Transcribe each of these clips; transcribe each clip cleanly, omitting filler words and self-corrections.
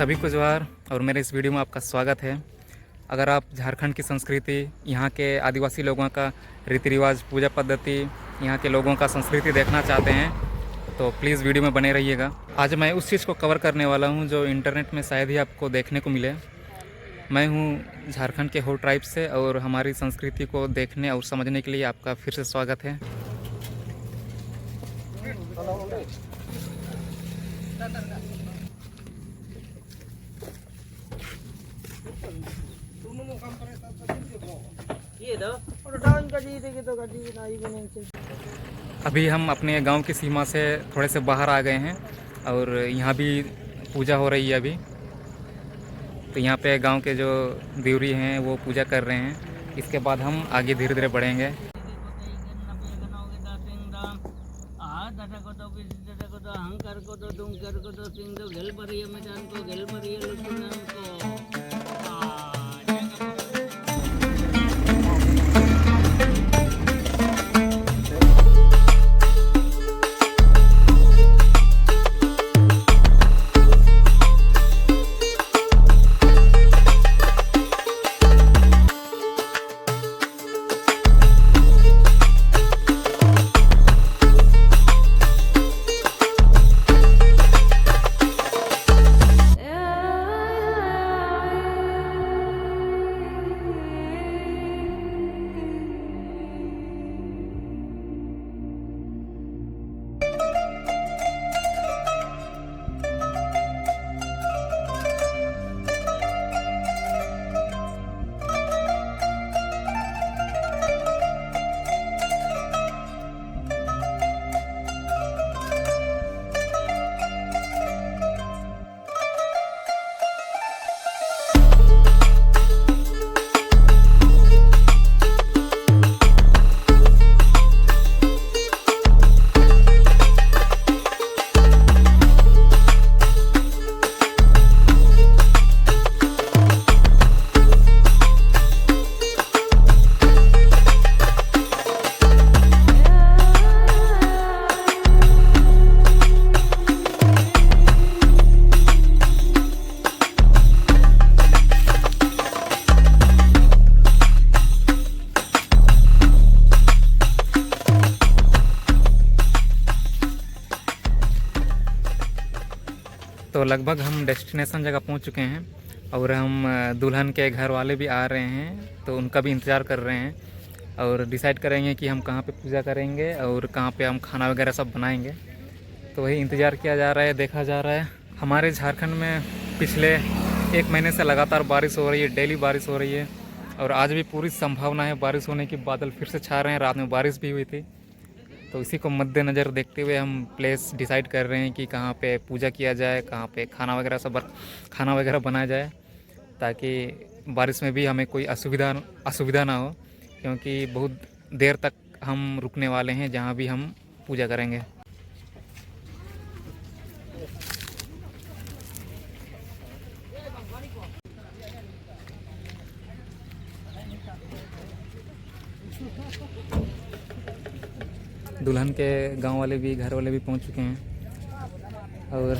सभी को जोहार और मेरे इस वीडियो में आपका स्वागत है। अगर आप झारखंड की संस्कृति, यहाँ के आदिवासी लोगों का रीति रिवाज, पूजा पद्धति, यहाँ के लोगों का संस्कृति देखना चाहते हैं तो प्लीज़ वीडियो में बने रहिएगा। आज मैं उस चीज़ को कवर करने वाला हूँ जो इंटरनेट में शायद ही आपको देखने को मिले। मैं हूँ झारखंड के हो ट्राइब से और हमारी संस्कृति को देखने और समझने के लिए आपका फिर से स्वागत है। अभी हम अपने गांव की सीमा से थोड़े से बाहर आ गए हैं और यहाँ भी पूजा हो रही है अभी। तो यहाँ पे गांव के जो देवरी हैं वो पूजा कर रहे हैं। इसके बाद हम आगे धीरे धीरे बढ़ेंगे। तो लगभग हम डेस्टिनेशन जगह पहुंच चुके हैं और हम दुल्हन के घर वाले भी आ रहे हैं तो उनका भी इंतज़ार कर रहे हैं और डिसाइड करेंगे कि हम कहाँ पे पूजा करेंगे और कहाँ पे हम खाना वगैरह सब बनाएंगे। तो वही इंतज़ार किया जा रहा है, देखा जा रहा है। हमारे झारखंड में पिछले 1 महीने से लगातार बारिश हो रही है, डेली बारिश हो रही है और आज भी पूरी संभावना है बारिश होने की। बादल फिर से छा रहे हैं, रात में बारिश भी हुई थी। तो इसी को मद्देनज़र देखते हुए हम प्लेस डिसाइड कर रहे हैं कि कहाँ पे पूजा किया जाए, कहाँ पे खाना वगैरह बनाया जाए, ताकि बारिश में भी हमें कोई असुविधा ना हो, क्योंकि बहुत देर तक हम रुकने वाले हैं जहाँ भी हम पूजा करेंगे। दुल्हन के गांव वाले भी, घर वाले भी पहुंच चुके हैं और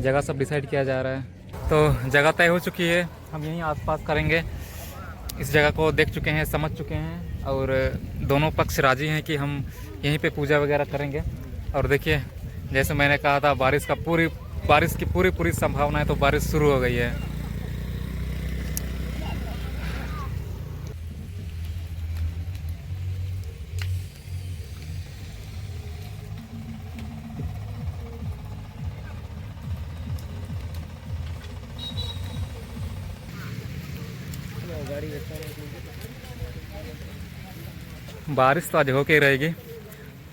जगह सब डिसाइड किया जा रहा है। तो जगह तय हो चुकी है, हम यहीं आसपास करेंगे। इस जगह को देख चुके हैं, समझ चुके हैं और दोनों पक्ष राजी हैं कि हम यहीं पे पूजा वगैरह करेंगे। और देखिए, जैसे मैंने कहा था, बारिश की पूरी संभावना है, तो बारिश शुरू हो गई है। बारिश तो आज होके ही रहेगी।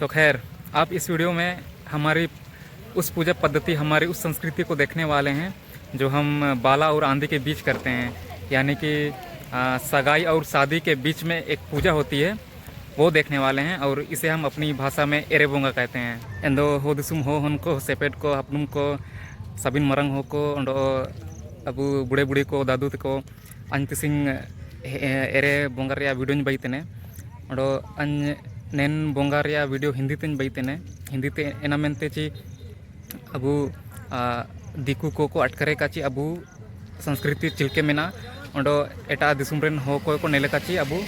तो खैर, आप इस वीडियो में हमारी उस पूजा पद्धति, हमारी उस संस्कृति को देखने वाले हैं जो हम बाला और आंधी के बीच करते हैं। यानी कि सगाई और शादी के बीच में एक पूजा होती है, वो देखने वाले हैं और इसे हम अपनी भाषा में एरेबोंगा कहते हैं। एंदो हो दिसुम हो हन को सेपेट को हपनुम को सबिन मरंग हो को अंडो अबू बुढ़े बुढ़ी को दादू तको अंतिसिंग एरे बोंगा रे वीडियो बैतने अंडो अन नेन बोंगा रे वीडियो हिंदी तेन बैतने हिंदी ते एना मेनते ची अबू दिकू को अटकरे का ची अबू संस्कृति चिलके मेना ओंडो एटा दिसुम रेन हो को नेले का ची अबू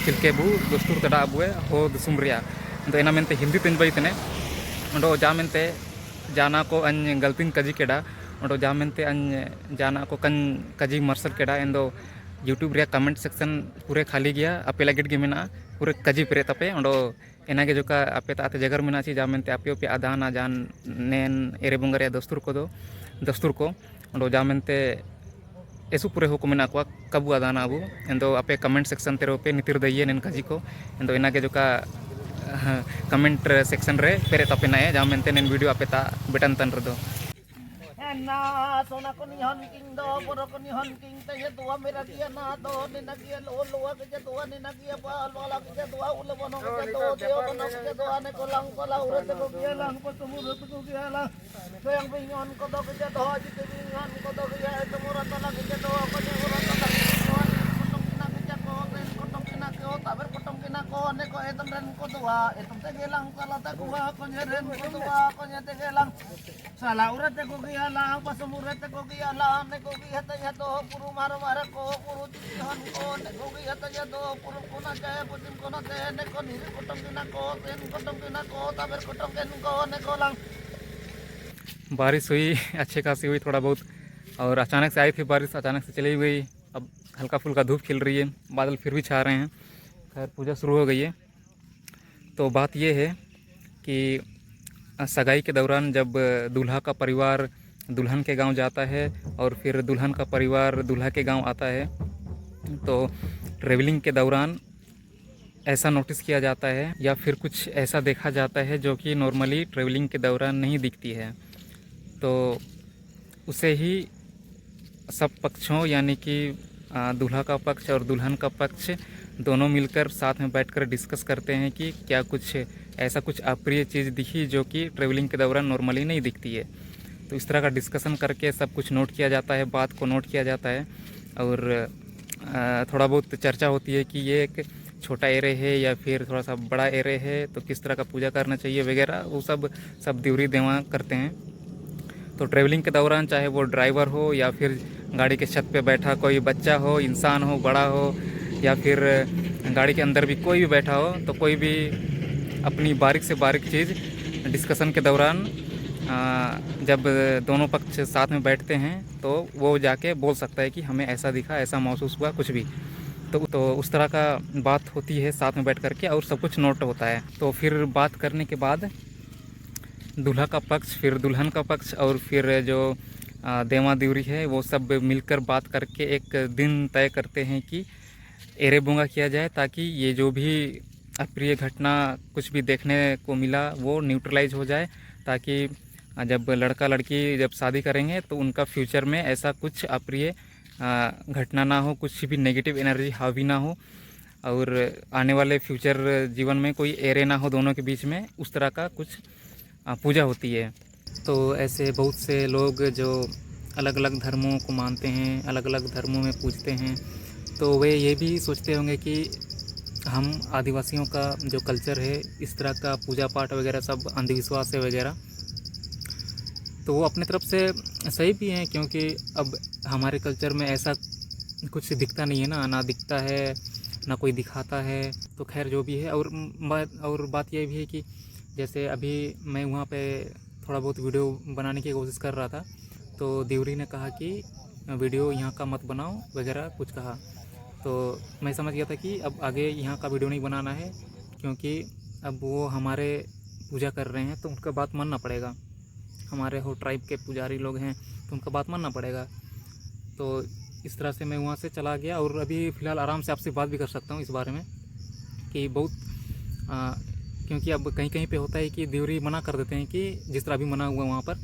चिलके बू दस्तूर तड़ा अबुए हो दिसुम रिया तो एना मेनते हिंदी तिन बई तने ओंडो जा मेनते जाना को अन गलतीन कजी केड़ा ओंडो जा मेनते अन जाना को कन कजी मर्सल केड़ा एंदो यूट्यूब रे कमेंट सेक्शन पूरे खाली गया अपे लगिट गे मेना पूरे कजी पेरे तपे ओंडो एना के जोका अपे ताते जगर मेना ची जा मेनते अपे पे आदाना जान नेन एरे बंगरे दस्तूर को ओंडो जा मेनते एसु पूरे हो को मेना को कबू आदाना अबू एंदो अपे कमेंट सेक्शन तेरो पे नितिर दइए नेन कजी को एंदो एना के जोका कमेंट सेक्शन रे पेरे तपे ना जा मेनते नेन वीडियो अपे ता बेटन तन रदो na sona ko ni hon king do poro ko ni hon king te ye tua mera dia na do ni na kia lo lo ke je tua ni na kia pa lo la ke je tua ulo bono ke do deo ko no ke do ane ko la ure te ko kia lang pa tu mura te ko kia lang so yang bingon ko do ke je do ji te bingon ko do ke ya te mura to la ke je do ko je mura to la ke je do potong kina ke je ko ren potong kina ke o ta ber potong kina ko ne ko etam ren ko tua etam te gelang ko la ta ko nye ren ko tua ko nye te gelang salah urat te ko kia lang pasumurat te ko kia lang ne ko kia te ya do puru maro mara ko puru tihon ko ne ko kia te ya do puru ko na ke putim ko na te ne ko ni potong kina ko ten potong kina ko ta ber potong ken ko ne ko lang बारिश हुई अच्छे खासी हुई थोड़ा बहुत और अचानक से आई थी बारिश अचानक से चली गई अब हल्का फुल्का धूप खिल रही है बादल फिर भी छा रहे हैं खैर पूजा शुरू हो गई है तो बात ये है कि सगाई के दौरान जब दूल्हा का परिवार दुल्हन के गांव जाता है और फिर दुल्हन का परिवार दूल्हा के गांव आता है तो ट्रेवलिंग के दौरान ऐसा नोटिस किया जाता है या फिर कुछ ऐसा देखा जाता है जो कि नॉर्मली ट्रेवलिंग के दौरान नहीं दिखती है तो उसे ही सब पक्षों यानी कि दूल्हा का पक्ष और दुल्हन का पक्ष दोनों मिलकर साथ में बैठकर डिस्कस करते हैं कि क्या कुछ ऐसा कुछ अप्रिय चीज़ दिखी जो कि ट्रेवलिंग के दौरान नॉर्मली नहीं दिखती है। तो इस तरह का डिस्कशन करके सब कुछ नोट किया जाता है, बात को नोट किया जाता है और थोड़ा बहुत चर्चा होती है कि ये एक छोटा एरे है या फिर थोड़ा सा बड़ा एरे है तो किस तरह का पूजा करना चाहिए वगैरह वो सब दिवरी देवा करते हैं। तो ट्रैवलिंग के दौरान चाहे वो ड्राइवर हो या फिर गाड़ी के छत पे बैठा कोई बच्चा हो, इंसान हो, बड़ा हो या फिर गाड़ी के अंदर भी कोई भी बैठा हो तो कोई भी अपनी बारीक से बारीक चीज़ डिस्कशन के दौरान जब दोनों पक्ष साथ में बैठते हैं तो वो जाके बोल सकता है कि हमें ऐसा दिखा, ऐसा महसूस हुआ, कुछ भी। तो उस तरह का बात होती है साथ में बैठ करके और सब कुछ नोट होता है। तो फिर बात करने के बाद दूल्हा का पक्ष, फिर दुल्हन का पक्ष और फिर जो देवा दिवरी है वो सब मिलकर बात करके एक दिन तय करते हैं कि एरे बोंगा किया जाए ताकि ये जो भी अप्रिय घटना कुछ भी देखने को मिला वो न्यूट्रलाइज हो जाए, ताकि जब लड़का लड़की जब शादी करेंगे तो उनका फ्यूचर में ऐसा कुछ अप्रिय घटना ना हो, कुछ भी नेगेटिव एनर्जी हावी ना हो और आने वाले फ्यूचर जीवन में कोई एरे ना हो दोनों के बीच में। उस तरह का कुछ पूजा होती है। तो ऐसे बहुत से लोग जो अलग अलग धर्मों को मानते हैं, अलग अलग धर्मों में पूजते हैं, तो वे ये भी सोचते होंगे कि हम आदिवासियों का जो कल्चर है इस तरह का पूजा पाठ वगैरह सब अंधविश्वास है वगैरह। तो वो अपनी तरफ से सही भी हैं क्योंकि अब हमारे कल्चर में ऐसा कुछ दिखता नहीं है ना दिखता है ना कोई दिखाता है। तो खैर जो भी है और बात यह भी है कि जैसे अभी मैं वहाँ पे थोड़ा बहुत वीडियो बनाने की कोशिश कर रहा था तो दिवरी ने कहा कि वीडियो यहाँ का मत बनाओ वगैरह कुछ कहा। तो मैं समझ गया था कि अब आगे यहाँ का वीडियो नहीं बनाना है क्योंकि अब वो हमारे पूजा कर रहे हैं तो उनका बात मानना पड़ेगा। हमारे हो ट्राइब के पुजारी लोग हैं तो उनका बात मानना पड़ेगा। तो इस तरह से मैं वहाँ से चला गया और अभी फ़िलहाल आराम से आपसे बात भी कर सकता हूँ इस बारे में कि बहुत क्योंकि अब कहीं कहीं पे होता है कि दिवरी मना कर देते हैं कि जिस तरह अभी मना हुआ वहाँ पर,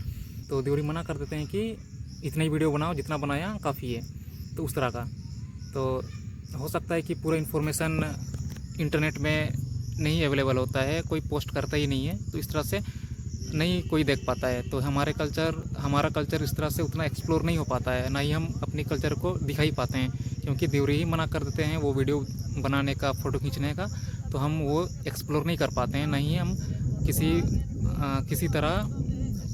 तो दिवरी मना कर देते हैं कि इतना ही वीडियो बनाओ जितना बनाया काफ़ी है। तो उस तरह का तो हो सकता है कि पूरा इन्फॉर्मेशन इंटरनेट में नहीं अवेलेबल होता है, कोई पोस्ट करता ही नहीं है, तो इस तरह से नहीं कोई देख पाता है। तो हमारा कल्चर इस तरह से उतना एक्सप्लोर नहीं हो पाता है, ना ही हम अपने कल्चर को दिखाई पाते हैं क्योंकि दिवरी ही मना कर देते हैं वो वीडियो बनाने का, फ़ोटो खींचने का। तो हम वो एक्सप्लोर नहीं कर पाते हैं, ना ही हम किसी तरह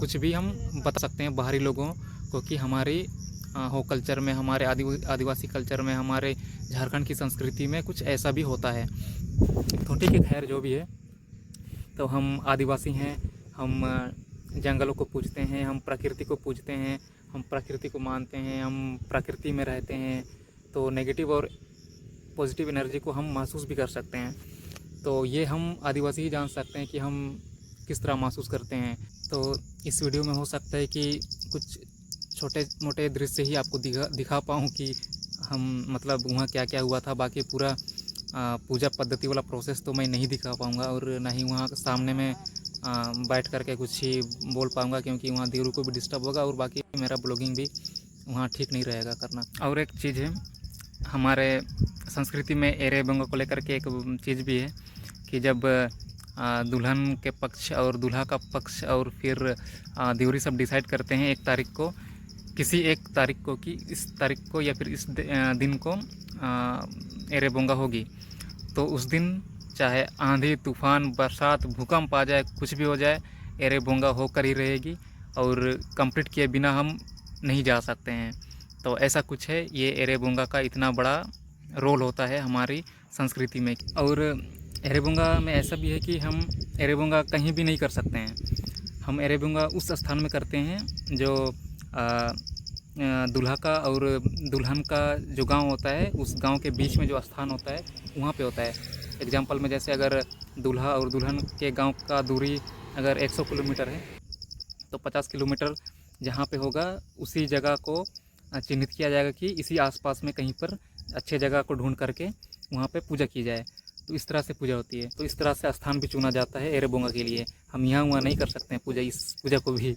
कुछ भी हम बता सकते हैं बाहरी लोगों को कि हमारी हो कल्चर में, हमारे आदिवासी कल्चर में, हमारे झारखंड की संस्कृति में कुछ ऐसा भी होता है। तो ठीक है, खैर जो भी है, तो हम आदिवासी हैं, हम जंगलों को पूजते हैं, हम प्रकृति को पूजते हैं, हम प्रकृति को मानते हैं, हम प्रकृति में रहते हैं। तो नेगेटिव और पॉजिटिव एनर्जी को हम महसूस भी कर सकते हैं। तो ये हम आदिवासी ही जान सकते हैं कि हम किस तरह महसूस करते हैं। तो इस वीडियो में हो सकता है कि कुछ छोटे मोटे दृश्य ही आपको दिखा पाऊँ कि हम मतलब वहाँ क्या क्या हुआ था। बाकी पूरा पूजा पद्धति वाला प्रोसेस तो मैं नहीं दिखा पाऊँगा, और ना ही वहाँ सामने में बैठ करके कुछ ही बोल पाऊँगा, क्योंकि वहाँ देवरू को भी डिस्टर्ब होगा, और बाकी मेरा ब्लॉगिंग भी वहाँ ठीक नहीं रहेगा करना। और एक चीज़ है, हमारे संस्कृति में एरे बंगा को लेकर के एक चीज़ भी है कि जब दुल्हन के पक्ष और दूल्हा का पक्ष और फिर देवरी सब डिसाइड करते हैं एक तारीख को, किसी एक तारीख को, कि इस तारीख को या फिर इस दिन को एरे बोंगा होगी, तो उस दिन चाहे आंधी तूफान बरसात भूकंप आ जाए, कुछ भी हो जाए, एरे बोंगा होकर ही रहेगी, और कंप्लीट किए बिना हम नहीं जा सकते हैं। तो ऐसा कुछ है, ये एरे बोंगा का इतना बड़ा रोल होता है हमारी संस्कृति में। और एरे बोंगा में ऐसा भी है कि हम एरे बोंगा कहीं भी नहीं कर सकते हैं। हम एरे बोंगा उस स्थान में करते हैं जो दूल्हा का और दुल्हन का जो गांव होता है, उस गांव के बीच में जो स्थान होता है वहाँ पे होता है। एग्जांपल में जैसे अगर दूल्हा और दुल्हन के गांव का दूरी अगर 100 किलोमीटर है, तो 50 किलोमीटर जहाँ पे होगा उसी जगह को चिन्हित किया जाएगा कि इसी आसपास में कहीं पर अच्छे जगह को ढूंढ करके वहाँ पे पूजा की जाए। तो इस तरह से पूजा होती है। तो इस तरह से स्थान भी चुना जाता है एरे बोंगा के लिए। हम यहाँ वहाँ नहीं कर सकते हैं पूजा, इस पूजा को भी।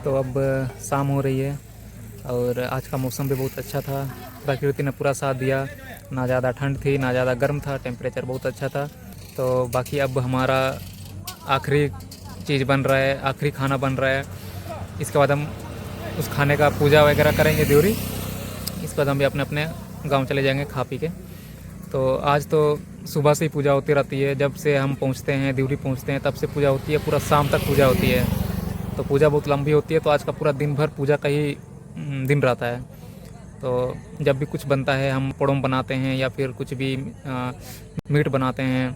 तो अब शाम हो रही है और आज का मौसम भी बहुत अच्छा था। प्रकृति ने पूरा साथ दिया, ना ज़्यादा ठंड थी ना ज़्यादा गर्म था, टेम्परेचर बहुत अच्छा था। तो बाकी अब हमारा आखिरी चीज़ बन रहा है, आखिरी खाना बन रहा है। इसके बाद हम उस खाने का पूजा वगैरह करेंगे देवरी। इसके बाद हम भी अपने अपने गांव चले जाएंगे खा पी के। तो आज तो सुबह से ही पूजा होती रहती है, जब से हम पहुंचते हैं देवरी पहुंचते हैं तब से पूजा होती है, पूरा शाम तक पूजा होती है। तो पूजा बहुत लंबी होती है, तो आज का पूरा दिन भर पूजा का ही दिन रहता है। तो जब भी कुछ बनता है, हम पड़ोम बनाते हैं या फिर कुछ भी मीट बनाते हैं,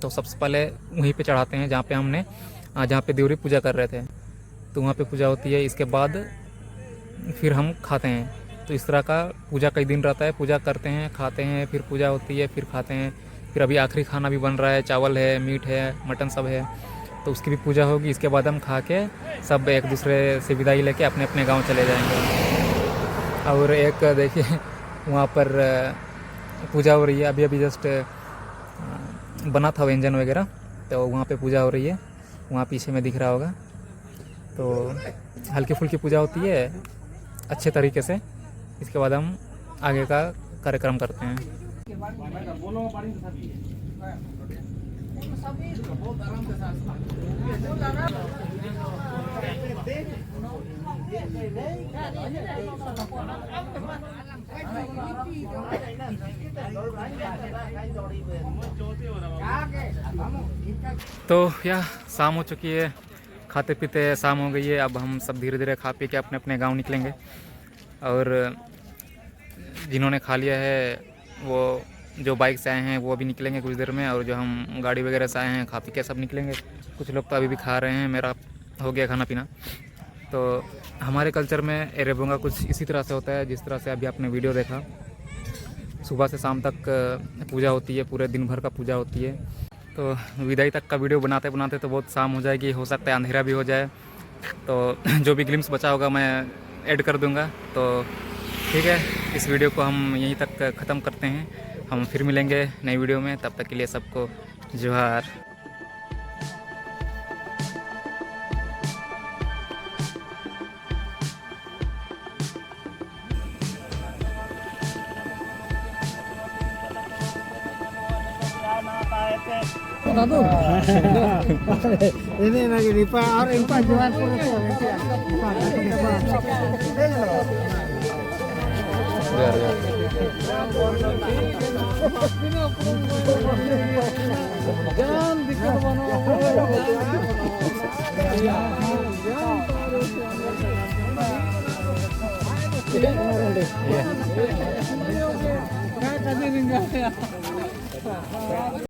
तो सबसे पहले वहीं पे चढ़ाते हैं जहाँ पे देवरी पूजा कर रहे थे, तो वहाँ पे पूजा होती है। इसके बाद फिर हम खाते हैं। तो इस तरह का पूजा का ही दिन रहता है, पूजा करते हैं, खाते हैं, फिर पूजा होती है, फिर खाते हैं। फिर अभी आखिरी खाना भी बन रहा है, चावल है, मीट है, मटन सब है, तो उसकी भी पूजा होगी। इसके बाद हम खा के सब एक दूसरे से विदाई लेके अपने अपने गांव चले जाएंगे। और एक देखिए वहाँ पर पूजा हो रही है, अभी जस्ट बना था व्यंजन वगैरह, तो वहाँ पे पूजा हो रही है, वहाँ पीछे में दिख रहा होगा। तो हल्की फुल्की पूजा होती है अच्छे तरीके से। इसके बाद हम आगे का कार्यक्रम करते हैं। तो या शाम हो चुकी है, खाते पीते शाम हो गई है। अब हम सब धीरे धीरे खा पी के अपने अपने गांव निकलेंगे। और जिन्होंने खा लिया है वो जो बाइक से आए हैं वो अभी निकलेंगे कुछ देर में, और जो हम गाड़ी वगैरह से आए हैं खा पी के सब निकलेंगे। कुछ लोग तो अभी भी खा रहे हैं, मेरा हो गया खाना पीना। तो हमारे कल्चर में एरेबोंगा कुछ इसी तरह से होता है जिस तरह से अभी आपने वीडियो देखा। सुबह से शाम तक पूजा होती है, पूरे दिन भर का पूजा होती है। तो विदाई तक का वीडियो बनाते बनाते तो बहुत शाम हो जाएगी, हो सकता है अंधेरा भी हो जाए। तो जो भी ग्लिम्स बचा होगा मैं ऐड कर दूंगा। तो ठीक है, इस वीडियो को हम यहीं तक ख़त्म करते हैं। हम फिर मिलेंगे नई वीडियो में, तब तक के लिए सबको जोहार। Ini lagi di Pak, orang Pak jual pun itu. Jangan bikin mana.